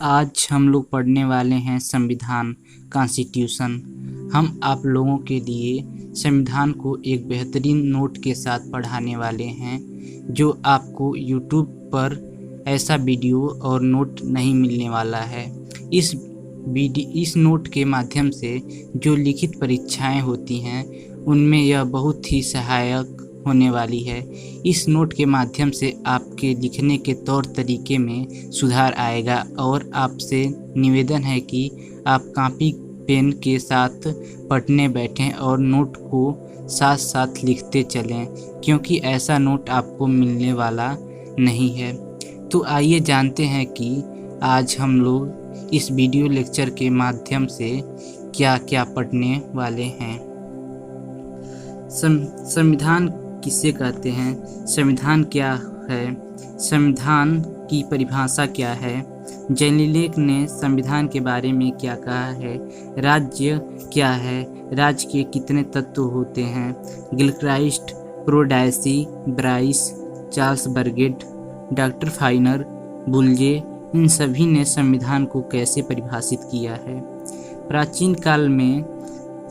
आज हम लोग पढ़ने वाले हैं संविधान कॉन्स्टिट्यूशन। हम आप लोगों के लिए संविधान को एक बेहतरीन नोट के साथ पढ़ाने वाले हैं, जो आपको यूट्यूब पर ऐसा वीडियो और नोट नहीं मिलने वाला है। इस नोट के माध्यम से जो लिखित परीक्षाएं होती हैं उनमें यह बहुत ही सहायक होने वाली है। इस नोट के माध्यम से आपके लिखने के तौर तरीके में सुधार आएगा और आपसे निवेदन है कि आप कॉपी पेन के साथ पढ़ने बैठें और नोट को साथ साथ लिखते चलें, क्योंकि ऐसा नोट आपको मिलने वाला नहीं है। तो आइए जानते हैं कि आज हम लोग इस वीडियो लेक्चर के माध्यम से क्या क्या पढ़ने वाले हैं। संविधान किसे कहते हैं, संविधान क्या है, संविधान की परिभाषा क्या है, जेनलेक ने संविधान के बारे में क्या कहा है, राज्य क्या है, राज्य के कितने तत्व होते हैं, गिलक्राइस्ट, प्रोडायसी, ब्राइस, चार्ल्स बर्गेट, डॉक्टर फाइनर, बुल्जे, इन सभी ने संविधान को कैसे परिभाषित किया है। प्राचीन काल में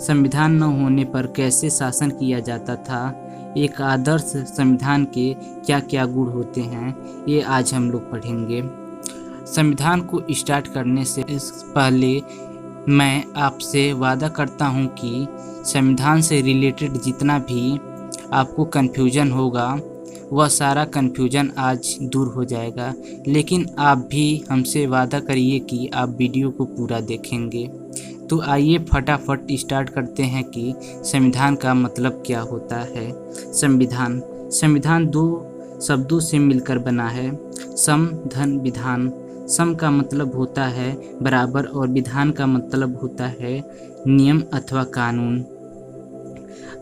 संविधान न होने पर कैसे शासन किया जाता था, एक आदर्श संविधान के क्या क्या गुण होते हैं, ये आज हम लोग पढ़ेंगे। संविधान को स्टार्ट करने से पहले मैं आपसे वादा करता हूँ कि संविधान से रिलेटेड जितना भी आपको कन्फ्यूजन होगा वह सारा कन्फ्यूजन आज दूर हो जाएगा। लेकिन आप भी हमसे वादा करिए कि आप वीडियो को पूरा देखेंगे। तो आइए फटाफट स्टार्ट करते हैं कि संविधान का मतलब क्या होता है। संविधान दो शब्दों से मिलकर बना है, सम धन विधान। सम का मतलब होता है बराबर और विधान का मतलब होता है नियम अथवा कानून।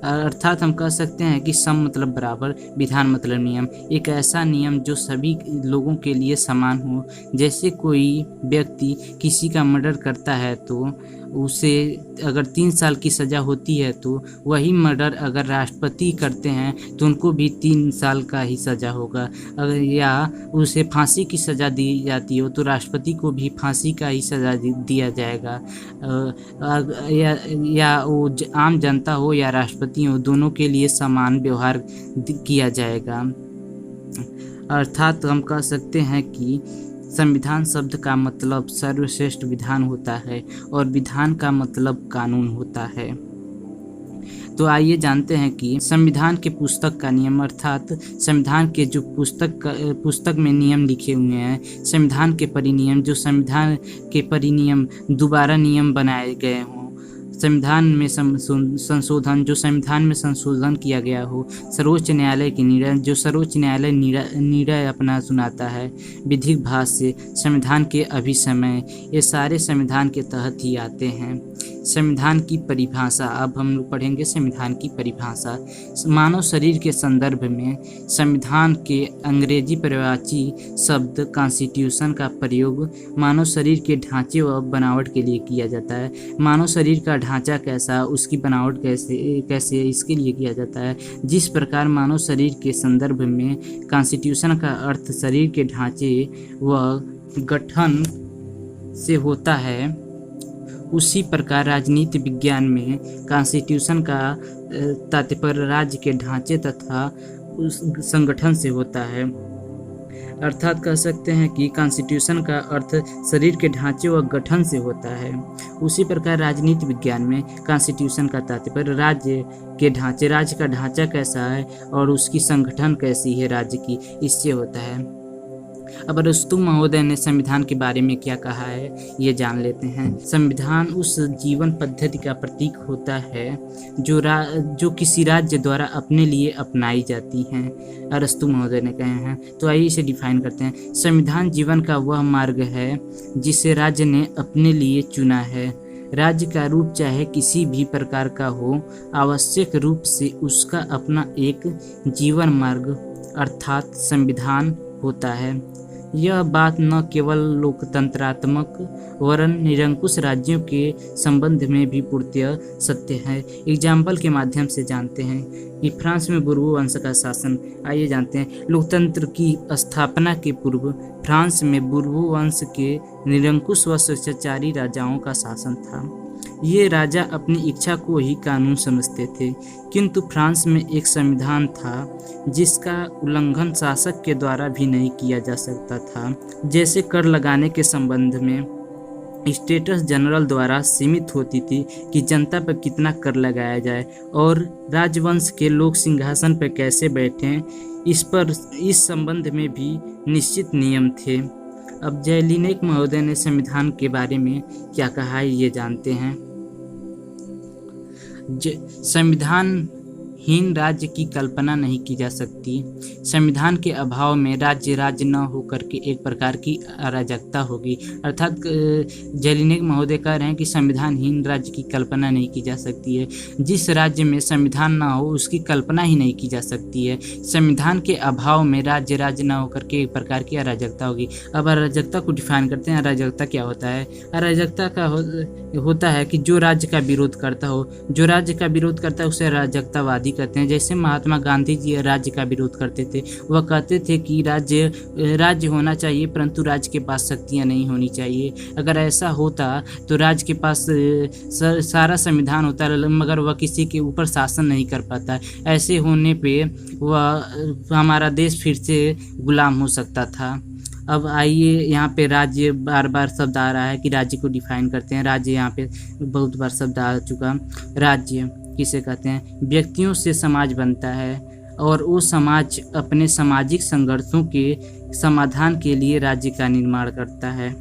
अर्थात हम कह सकते हैं कि सम मतलब बराबर, विधान मतलब नियम। एक ऐसा नियम जो सभी लोगों के लिए समान हो। जैसे कोई व्यक्ति किसी का मर्डर करता है तो उसे अगर 3 साल की सज़ा होती है, तो वही मर्डर अगर राष्ट्रपति करते हैं तो उनको भी 3 साल का ही सज़ा होगा। अगर या उसे फांसी की सज़ा दी जाती हो तो राष्ट्रपति को भी फांसी का ही सज़ा दिया जाएगा। या वो आम जनता हो या राष्ट्रपति हो, दोनों के लिए समान व्यवहार किया जाएगा। अर्थात हम कह सकते हैं कि संविधान शब्द का मतलब सर्वश्रेष्ठ विधान होता है और विधान का मतलब कानून होता है। तो आइए जानते हैं कि संविधान के पुस्तक का नियम, अर्थात संविधान के जो पुस्तक में नियम लिखे हुए हैं, संविधान के परिनियम, जो संविधान के परिनियम दोबारा नियम बनाए गए हों, संविधान में संशोधन, जो संविधान में संशोधन किया गया हो, सर्वोच्च न्यायालय के निर्णय, जो सर्वोच्च न्यायालय निर्णय अपना सुनाता है, विधिक भाष्य, संविधान के अभिसमय, ये सारे संविधान के तहत ही आते हैं। संविधान की परिभाषा, अब हम लोग पढ़ेंगे संविधान की परिभाषा। मानव शरीर के संदर्भ में संविधान के अंग्रेजी पर्यायवाची शब्द कॉन्स्टिट्यूशन का प्रयोग मानव शरीर के ढांचे व बनावट के लिए किया जाता है। मानव शरीर का ढांचा कैसा, उसकी बनावट कैसे इसके लिए किया जाता है। जिस प्रकार मानव शरीर के संदर्भ में कॉन्स्टिट्यूशन का अर्थ शरीर के ढांचे व गठन से होता है, उसी प्रकार राजनीति विज्ञान में कॉन्स्टिट्यूशन का तात्पर्य राज्य के ढांचे तथा उस संगठन से होता है। अर्थात कह सकते हैं कि कॉन्स्टिट्यूशन का अर्थ शरीर के ढांचे व गठन से होता है। उसी प्रकार राजनीति विज्ञान में कॉन्स्टिट्यूशन का तात्पर्य राज्य के ढांचे, राज्य का ढांचा कैसा है और उसकी संगठन कैसी है राज्य की, इससे होता है। अब अरस्तु महोदय ने संविधान के बारे में क्या कहा है, ये जान लेते हैं। संविधान उस जीवन पद्धति का प्रतीक होता है जो किसी राज्य द्वारा अपने लिए अपनाई जाती हैं, अरस्तु महोदय ने कहे हैं। तो आइए इसे डिफाइन करते हैं। संविधान जीवन का वह मार्ग है जिसे राज्य ने अपने लिए चुना है। राज्य का रूप चाहे किसी भी प्रकार का हो, आवश्यक रूप से उसका अपना एक जीवन मार्ग अर्थात संविधान होता है। यह बात न केवल लोकतंत्रात्मक वरन निरंकुश राज्यों के संबंध में भी पूर्णतः सत्य है। एग्जाम्पल के माध्यम से जानते हैं कि फ्रांस में बुर्बो वंश का शासन। आइए जानते हैं। लोकतंत्र की स्थापना के पूर्व फ्रांस में बुर्बो वंश के निरंकुश व स्वेच्छाचारी राजाओं का शासन था। ये राजा अपनी इच्छा को ही कानून समझते थे, किंतु फ्रांस में एक संविधान था जिसका उल्लंघन शासक के द्वारा भी नहीं किया जा सकता था। जैसे कर लगाने के संबंध में स्टेटस जनरल द्वारा सीमित होती थी कि जनता पर कितना कर लगाया जाए और राजवंश के लोग सिंहासन पर कैसे बैठें, इस संबंध में भी निश्चित नियम थे। अब जेलिनेक महोदय ने संविधान के बारे में क्या कहा है ये जानते हैं। संविधानहीन राज्य की कल्पना नहीं की जा सकती। संविधान के अभाव में राज्य न होकर के एक प्रकार की अराजकता होगी। अर्थात जेलिनेक महोदय कह रहे हैं कि संविधानहीन राज्य की कल्पना नहीं की जा सकती है। जिस राज्य में संविधान ना हो उसकी कल्पना ही नहीं की जा सकती है। संविधान के अभाव में राज्य न होकर के एक प्रकार की अराजकता होगी। अब अराजकता को डिफाइन करते हैं। अराजकता क्या होता है? अराजकता का होता है कि जो राज्य का विरोध करता हो, जो राज्य का विरोध करता है उसे अराजकतावादी कहते हैं। जैसे महात्मा गांधी जी राज्य का विरोध करते थे। वह कहते थे कि राज्य होना चाहिए परंतु राज्य के पास शक्तियां नहीं होनी चाहिए। अगर ऐसा होता तो राज्य के पास सारा संविधान होता मगर वह किसी के ऊपर शासन नहीं कर पाता। ऐसे होने पे वह हमारा देश फिर से गुलाम हो सकता था। अब आइए यहाँ पे राज्य बार बार शब्द आ रहा है कि राज्य को डिफाइन करते हैं। राज्य यहाँ पे बहुत बार शब्द आ चुका। राज्य किसे कहते हैं? व्यक्तियों से समाज बनता है और वो समाज अपने सामाजिक संघर्षों के समाधान के लिए राज्य का निर्माण करता है।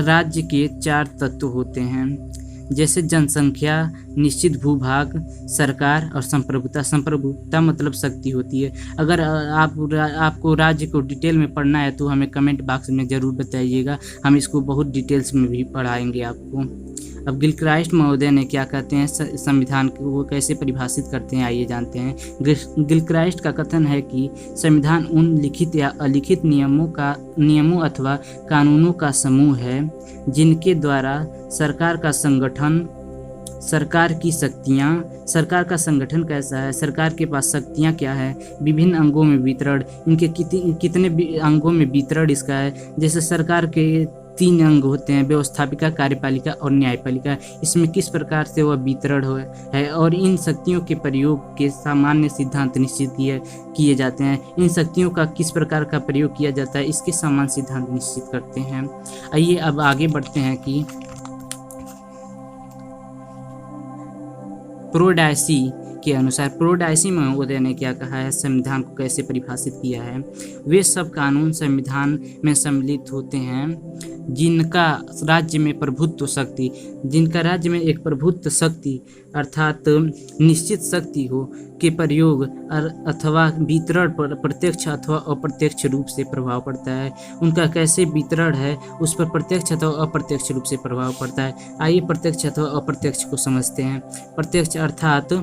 राज्य के 4 तत्व होते हैं, जैसे जनसंख्या, निश्चित भूभाग, सरकार और संप्रभुता। संप्रभुता मतलब शक्ति होती है। अगर आपको राज्य को डिटेल में पढ़ना है तो हमें कमेंट बॉक्स में ज़रूर बताइएगा, हम इसको बहुत डिटेल्स में भी पढ़ाएंगे आपको। अब गिलक्राइस्ट महोदय ने क्या कहते हैं, संविधान को वो कैसे परिभाषित करते हैं, आइए जानते हैं। गिलक्राइस्ट का कथन है कि संविधान उन लिखित या अलिखित नियमों अथवा कानूनों का समूह है जिनके द्वारा सरकार का संगठन, सरकार की शक्तियाँ, सरकार का संगठन कैसा है, सरकार के पास शक्तियाँ क्या है, विभिन्न अंगों में वितरण, इनके कितने अंगों में वितरण इसका है। जैसे सरकार के 3 अंग होते हैं, व्यवस्थापिका, कार्यपालिका और न्यायपालिका। इसमें किस प्रकार से वह वितरण है और इन शक्तियों के प्रयोग के सामान्य सिद्धांत निश्चित किए जाते हैं। इन शक्तियों का किस प्रकार का प्रयोग किया जाता है इसके सामान्य सिद्धांत निश्चित करते हैं। आइए अब आगे बढ़ते हैं कि प्रोडायसी के अनुसार प्रोडायसी महोदय ने क्या कहा है, संविधान को कैसे परिभाषित किया है। वे सब कानून संविधान में सम्मिलित होते हैं जिनका राज्य में प्रभुत्व शक्ति, जिनका राज्य में एक प्रभुत्व शक्ति अर्थात निश्चित शक्ति हो के प्रयोग अथवा वितरण पर प्रत्यक्ष अथवा अप्रत्यक्ष रूप से प्रभाव पड़ता है। उनका कैसे वितरण है उस पर प्रत्यक्ष अथवा अप्रत्यक्ष रूप से प्रभाव पड़ता है। आइए प्रत्यक्ष अथवा अप्रत्यक्ष को समझते हैं। प्रत्यक्ष अर्थात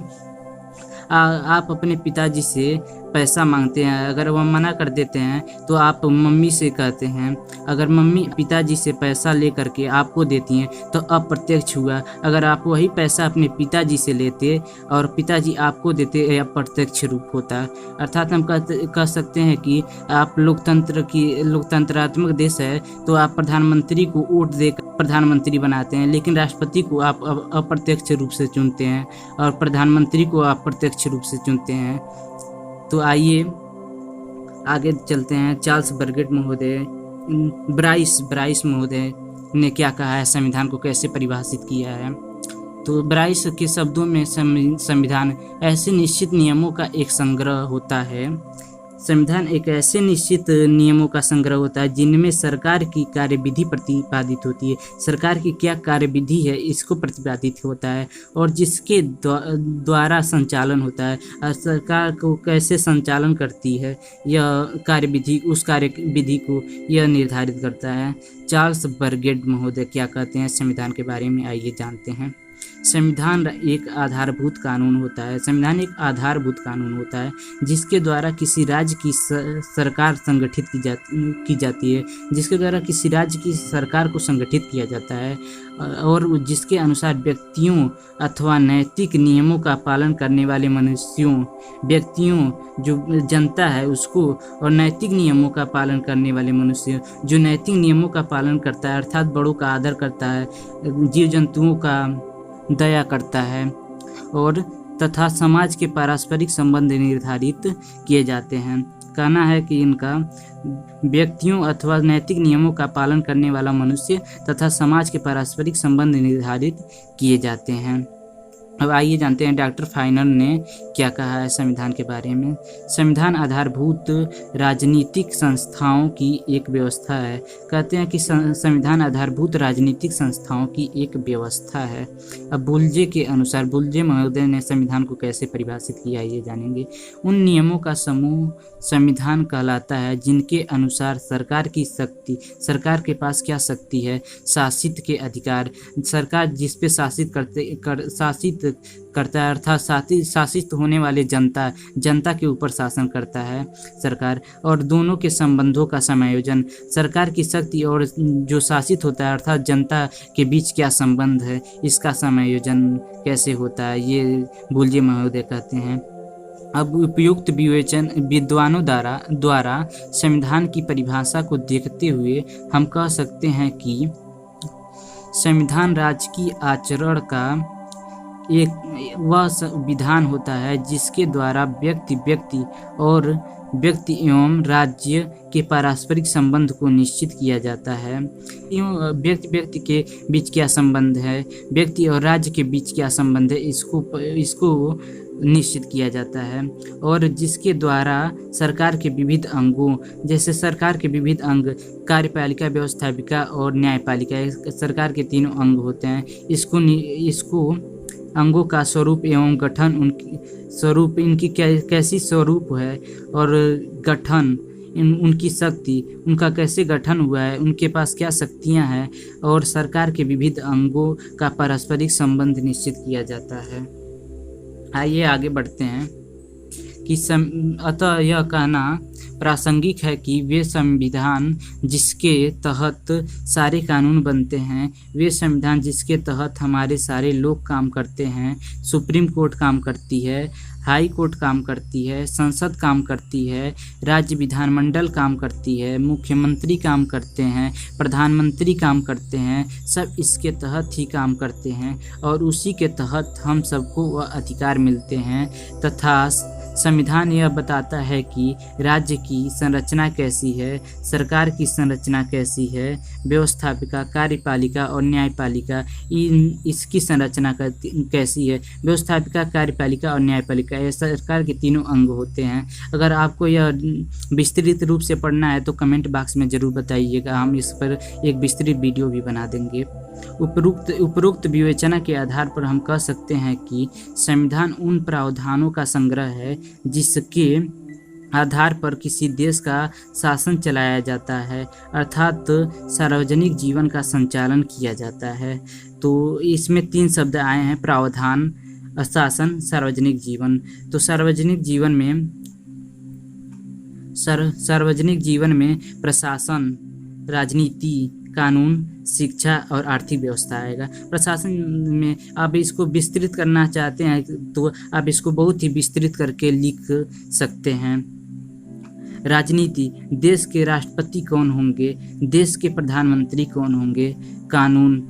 आप अपने पिताजी से पैसा मांगते हैं, अगर वह मना कर देते हैं तो आप मम्मी से कहते हैं। अगर मम्मी पिताजी से पैसा ले करके आपको देती हैं तो अप्रत्यक्ष हुआ। अगर आप वही पैसा अपने पिताजी से लेते और पिताजी आपको देते यह प्रत्यक्ष रूप होता है। अर्थात हम कह सकते हैं कि आप लोकतंत्रात्मक देश है तो आप प्रधानमंत्री को वोट देकर प्रधानमंत्री बनाते हैं, लेकिन राष्ट्रपति को आप अप्रत्यक्ष रूप से चुनते हैं और प्रधानमंत्री को आप प्रत्यक्ष रूप से चुनते हैं। तो आइए आगे चलते हैं। चार्ल्स बर्गेट महोदय, ब्राइस महोदय ने क्या कहा है, संविधान को कैसे परिभाषित किया है। तो ब्राइस के शब्दों में संविधान ऐसे निश्चित नियमों का एक संग्रह होता है। संविधान एक ऐसे निश्चित नियमों का संग्रह होता है जिनमें सरकार की कार्यविधि प्रतिपादित होती है। सरकार की क्या कार्यविधि है इसको प्रतिपादित होता है और जिसके द्वारा संचालन होता है। और सरकार को कैसे संचालन करती है यह कार्यविधि, उस कार्यविधि को यह निर्धारित करता है। चार्ल्स बर्गेट महोदय क्या कहते हैं संविधान के बारे में, आइए जानते हैं। संविधान एक आधारभूत कानून होता है। संविधान एक आधारभूत कानून होता है जिसके द्वारा किसी राज्य की सरकार संगठित की जाती है, जिसके द्वारा किसी राज्य की सरकार को संगठित किया जाता है और जिसके अनुसार व्यक्तियों अथवा नैतिक नियमों का पालन करने वाले व्यक्तियों जो जनता है उसको, और नैतिक नियमों का पालन करने वाले मनुष्य जो नैतिक नियमों का पालन करता है, अर्थात बड़ों का आदर करता है, जीव जंतुओं का दया करता है और तथा समाज के पारस्परिक संबंध निर्धारित किए जाते हैं। कहना है कि इनका व्यक्तियों अथवा नैतिक नियमों का पालन करने वाला मनुष्य तथा समाज के पारस्परिक संबंध निर्धारित किए जाते हैं। अब आइए जानते हैं डॉक्टर फाइनल ने क्या कहा है संविधान के बारे में। संविधान आधारभूत राजनीतिक संस्थाओं की एक व्यवस्था है। कहते हैं कि संविधान आधारभूत राजनीतिक संस्थाओं की एक व्यवस्था है। अब बुल्जे के अनुसार, बुल्जे महोदय ने संविधान को कैसे परिभाषित किया ये जानेंगे। उन नियमों का समूह संविधान कहलाता है जिनके अनुसार सरकार के पास क्या शक्ति है, शासित के अधिकार, सरकार जिस पे शासित करता है अर्थात शासित होने वाले जनता के ऊपर शासन करता है सरकार, और दोनों के संबंधों का समायोजन, सरकार की शक्ति और जो शासित होता है अर्थात जनता के बीच क्या संबंध है, इसका समायोजन कैसे होता है, ये बुल्जे महोदय कहते हैं। अब उपयुक्त विद्वानों द्वारा संविधान की परिभाषा को देखते हुए हम कह सकते हैं कि संविधान राज्य की आचरण का एक वह विधान होता है जिसके द्वारा व्यक्ति एवं राज्य के पारस्परिक संबंध को निश्चित किया जाता है। व्यक्ति के बीच क्या संबंध है, व्यक्ति और राज्य के बीच क्या संबंध है, इसको निश्चित किया जाता है, और जिसके द्वारा सरकार के विविध अंगों, जैसे सरकार के विविध अंग कार्यपालिका, व्यवस्थापिका और न्यायपालिका, सरकार के तीनों अंग होते हैं। इसको अंगों का स्वरूप एवं गठन, इनकी कैसी स्वरूप है और गठन, उनकी शक्ति, उनका कैसे गठन हुआ है, उनके पास क्या शक्तियां हैं, और सरकार के विविध अंगों का पारस्परिक संबंध निश्चित किया जाता है। आइए आगे बढ़ते हैं कि अतः यह कहना प्रासंगिक है कि वे संविधान जिसके तहत सारे कानून बनते हैं, वे संविधान जिसके तहत हमारे सारे लोग काम करते हैं, सुप्रीम कोर्ट काम करती है, हाई कोर्ट काम करती है, संसद काम करती है, राज्य विधानमंडल काम करती है, मुख्यमंत्री काम करते हैं, प्रधानमंत्री काम करते हैं, सब इसके तहत ही काम करते हैं और उसी के तहत हम सबको वह अधिकार मिलते हैं। तथा संविधान यह बताता है कि राज्य की संरचना कैसी है, सरकार की संरचना कैसी है, व्यवस्थापिका, कार्यपालिका और न्यायपालिका इसकी संरचना कैसी है। व्यवस्थापिका, कार्यपालिका और न्यायपालिका ये सरकार के तीनों अंग होते हैं। अगर आपको यह विस्तृत रूप से पढ़ना है तो कमेंट बॉक्स में ज़रूर बताइएगा, हम इस पर एक विस्तृत वीडियो भी बना देंगे। उपरोक्त विवेचना के आधार पर हम कह सकते हैं कि संविधान उन प्रावधानों का संग्रह है जिसके आधार पर किसी देश का शासन चलाया जाता है, अर्थात सार्वजनिक जीवन का संचालन किया जाता है। तो इसमें 3 शब्द आए हैं, प्रावधान, शासन, सार्वजनिक जीवन। तो सार्वजनिक जीवन में प्रशासन, राजनीति, कानून, शिक्षा और आर्थिक व्यवस्था आएगा। प्रशासन में आप इसको विस्तृत करना चाहते हैं तो आप इसको बहुत ही विस्तृत करके लिख सकते हैं। राजनीति, देश के राष्ट्रपति कौन होंगे, देश के प्रधानमंत्री कौन होंगे। कानून,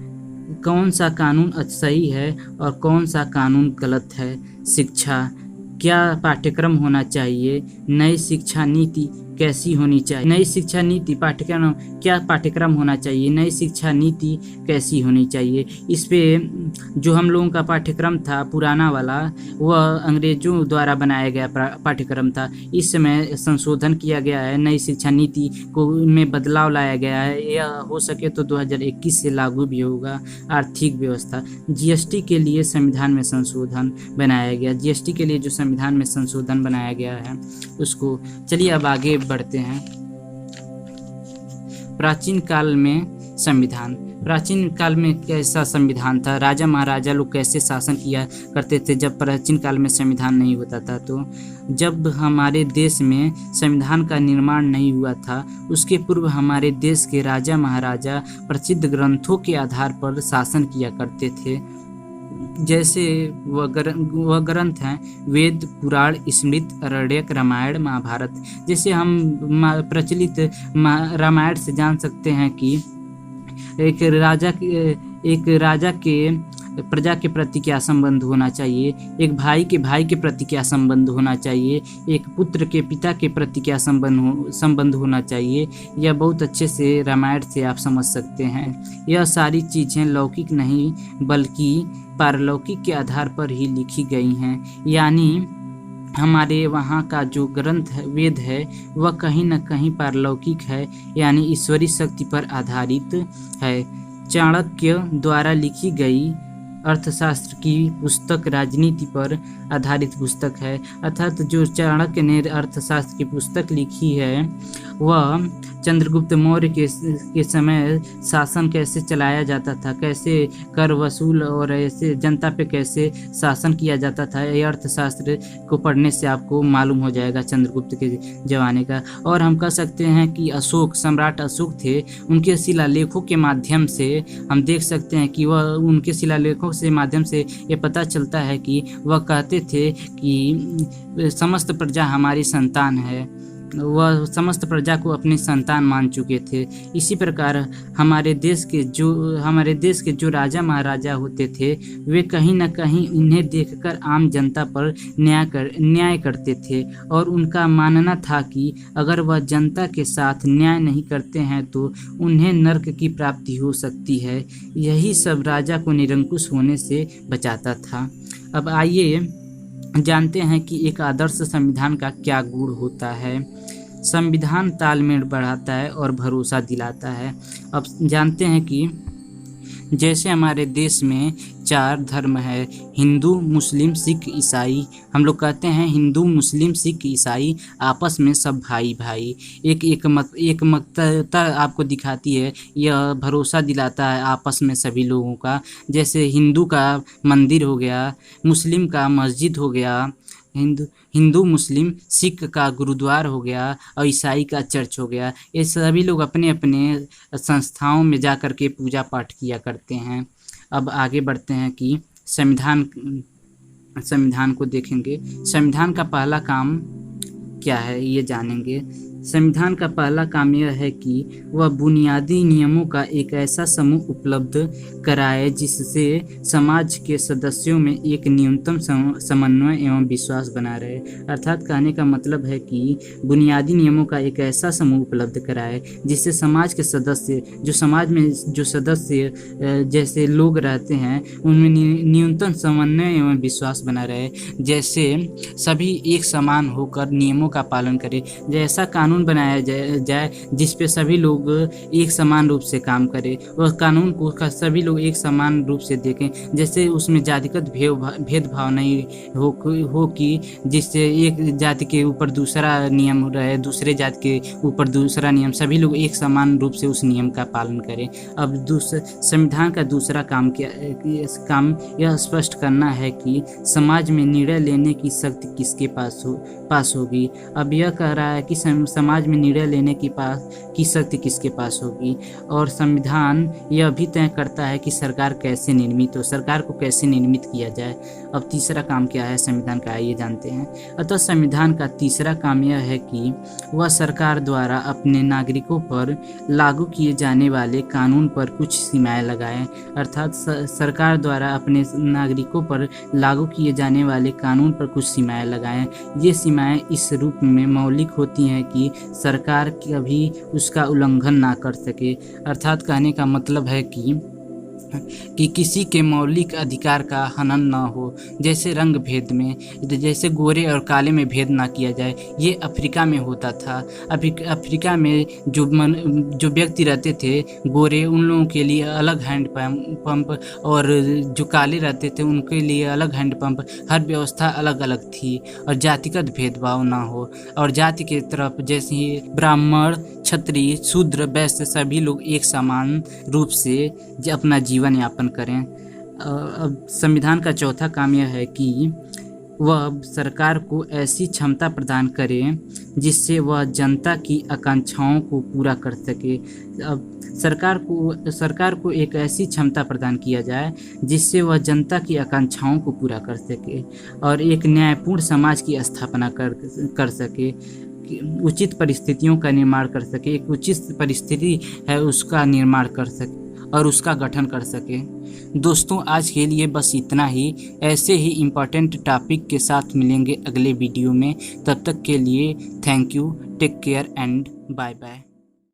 कौन सा कानून सही है और कौन सा कानून गलत है। शिक्षा, क्या पाठ्यक्रम होना चाहिए, नई शिक्षा नीति कैसी होनी चाहिए, नई शिक्षा नीति पाठ्यक्रम, क्या पाठ्यक्रम होना चाहिए, नई शिक्षा नीति कैसी होनी चाहिए। इस पे जो हम लोगों का पाठ्यक्रम था पुराना वाला, वह अंग्रेजों द्वारा बनाया गया पाठ्यक्रम था। इस समय संशोधन किया गया है, नई शिक्षा नीति को में बदलाव लाया गया है। यह हो सके तो 2021 से लागू भी होगा। आर्थिक व्यवस्था, जीएसटी के लिए संविधान में संशोधन बनाया गया, जीएसटी के लिए जो संविधान में संशोधन बनाया गया है उसको। चलिए अब आगे बढ़ते हैं। प्राचीन काल में संविधान। प्राचीन काल में कैसा संविधान था, राजा महाराजा लोग कैसे शासन किया करते थे जब प्राचीन काल में संविधान नहीं होता था। तो जब हमारे देश में संविधान का निर्माण नहीं हुआ था, उसके पूर्व हमारे देश के राजा महाराजा प्रसिद्ध ग्रंथों के आधार पर शासन किया करते थे। जैसे वह ग्रंथ हैं वेद, पुराण, स्मृति, आरण्यक, रामायण, महाभारत। जैसे हम प्रचलित रामायण से जान सकते हैं कि एक राजा के प्रजा के प्रति क्या संबंध होना चाहिए, एक भाई के प्रति क्या संबंध होना चाहिए, एक पुत्र के पिता के प्रति क्या संबंध होना चाहिए। यह बहुत अच्छे से रामायण से आप समझ सकते हैं। यह सारी चीज़ें लौकिक नहीं बल्कि पारलौकिक के आधार पर ही लिखी गई हैं। यानी हमारे वहाँ का जो ग्रंथ है, वेद है, वह कहीं न कहीं पारलौकिक है, यानी ईश्वरीय शक्ति पर आधारित है। चाणक्य द्वारा लिखी गई अर्थशास्त्र की पुस्तक राजनीति पर आधारित पुस्तक है। अर्थात जो चाणक्य ने अर्थशास्त्र की पुस्तक लिखी है वह चंद्रगुप्त मौर्य के समय शासन कैसे चलाया जाता था, कैसे कर वसूल और ऐसे जनता पे कैसे शासन किया जाता था, यह अर्थशास्त्र को पढ़ने से आपको मालूम हो जाएगा चंद्रगुप्त के ज़माने का। और हम कह सकते हैं कि सम्राट अशोक थे, उनके शिलालेखों के माध्यम से हम देख सकते हैं कि वह उनके शिलालेखों से माध्यम से ये पता चलता है कि वह कहते थे कि समस्त प्रजा हमारी संतान है। वह समस्त प्रजा को अपनी संतान मान चुके थे। इसी प्रकार हमारे देश के जो राजा महाराजा होते थे वे कहीं न कहीं इन्हें देखकर आम जनता पर न्याय करते थे और उनका मानना था कि अगर वह जनता के साथ न्याय नहीं करते हैं तो उन्हें नर्क की प्राप्ति हो सकती है। यही सब राजा को निरंकुश होने से बचाता था। अब आइए जानते हैं कि एक आदर्श संविधान का क्या गुण होता है। संविधान तालमेल बढ़ाता है और भरोसा दिलाता है। अब जानते हैं कि जैसे हमारे देश में 4 धर्म है, हिंदू, मुस्लिम, सिख, ईसाई। हम लोग कहते हैं हिंदू, मुस्लिम, सिख, ईसाई आपस में सब भाई भाई। एक मकता आपको दिखाती है, यह भरोसा दिलाता है आपस में सभी लोगों का। जैसे हिंदू का मंदिर हो गया, मुस्लिम का मस्जिद हो गया, हिंदू मुस्लिम, सिख का गुरुद्वार हो गया और ईसाई का चर्च हो गया। ये सभी लोग अपने अपने संस्थाओं में जा कर के पूजा पाठ किया करते हैं। अब आगे बढ़ते हैं कि संविधान को देखेंगे। संविधान का पहला काम क्या है ये जानेंगे। संविधान का पहला काम यह है कि वह बुनियादी नियमों का एक ऐसा समूह उपलब्ध कराए जिससे समाज के सदस्यों में एक न्यूनतम समन्वय एवं विश्वास बना रहे। अर्थात कहने का मतलब है कि बुनियादी नियमों का एक ऐसा समूह उपलब्ध कराए जिससे समाज के सदस्य, जो समाज में जो सदस्य जैसे लोग रहते हैं उनमें न्यूनतम समन्वय एवं विश्वास बना रहे। जैसे सभी एक समान होकर नियमों का पालन करें, जैसा कानून बनाया जाए जिस पे सभी लोग एक समान रूप से काम करें और कानून को सभी लोग एक समान रूप से देखें। जैसे उसमें जातिगत भेदभाव नहीं हो कि जिससे एक जाति के ऊपर दूसरा नियम रहे, दूसरे जाति के ऊपर दूसरा नियम, सभी लोग एक समान रूप से उस नियम का पालन करें। अब संविधान का दूसरा काम यह स्पष्ट करना है कि समाज में निर्णय लेने की शक्ति किसके पास होगी। अब यह कह रहा है कि समाज में निर्णय लेने की शक्ति किसके पास होगी। और संविधान यह भी तय करता है कि सरकार कैसे निर्मित हो, सरकार को कैसे निर्मित किया जाए। अब तीसरा काम क्या है संविधान का, ये जानते हैं। अतः संविधान का तीसरा काम यह है कि वह सरकार द्वारा अपने नागरिकों पर लागू किए जाने वाले कानून पर कुछ सीमाएं लगाए। अर्थात सरकार द्वारा अपने नागरिकों पर लागू किए जाने वाले कानून पर कुछ सीमाएं लगाएं। ये सीमाएं इस रूप में मौलिक होती हैं कि सरकार कभी उसका उल्लंघन ना कर सके। अर्थात कहने का मतलब है कि किसी के मौलिक अधिकार का हनन ना हो। जैसे रंग भेद में, जैसे गोरे और काले में भेद ना किया जाए, ये अफ्रीका में होता था। अफ्रीका में जो व्यक्ति रहते थे गोरे, उन लोगों के लिए अलग हैंड पंप और जो काले रहते थे उनके लिए अलग हैंड पंप, हर व्यवस्था अलग अलग थी और जातिगत भेदभाव ना हो। और जाति के तरफ जैसे ही ब्राह्मण, क्षत्रिय शूद्र वैश्य सभी लोग एक समान रूप से अपना जीवन यापन करें। अब संविधान का चौथा काम यह है कि वह सरकार को ऐसी क्षमता प्रदान करे जिससे वह जनता की आकांक्षाओं को पूरा कर सके। अब सरकार को एक ऐसी क्षमता प्रदान किया जाए जिससे वह जनता की आकांक्षाओं को पूरा कर सके और एक न्यायपूर्ण समाज की स्थापना कर सके, उचित परिस्थितियों का निर्माण कर सके, एक उचित परिस्थिति है उसका निर्माण कर सके और उसका गठन कर सके। दोस्तों, आज के लिए बस इतना ही। ऐसे ही इम्पोर्टेंट टॉपिक के साथ मिलेंगे अगले वीडियो में। तब तक के लिए thank you, take care and bye bye.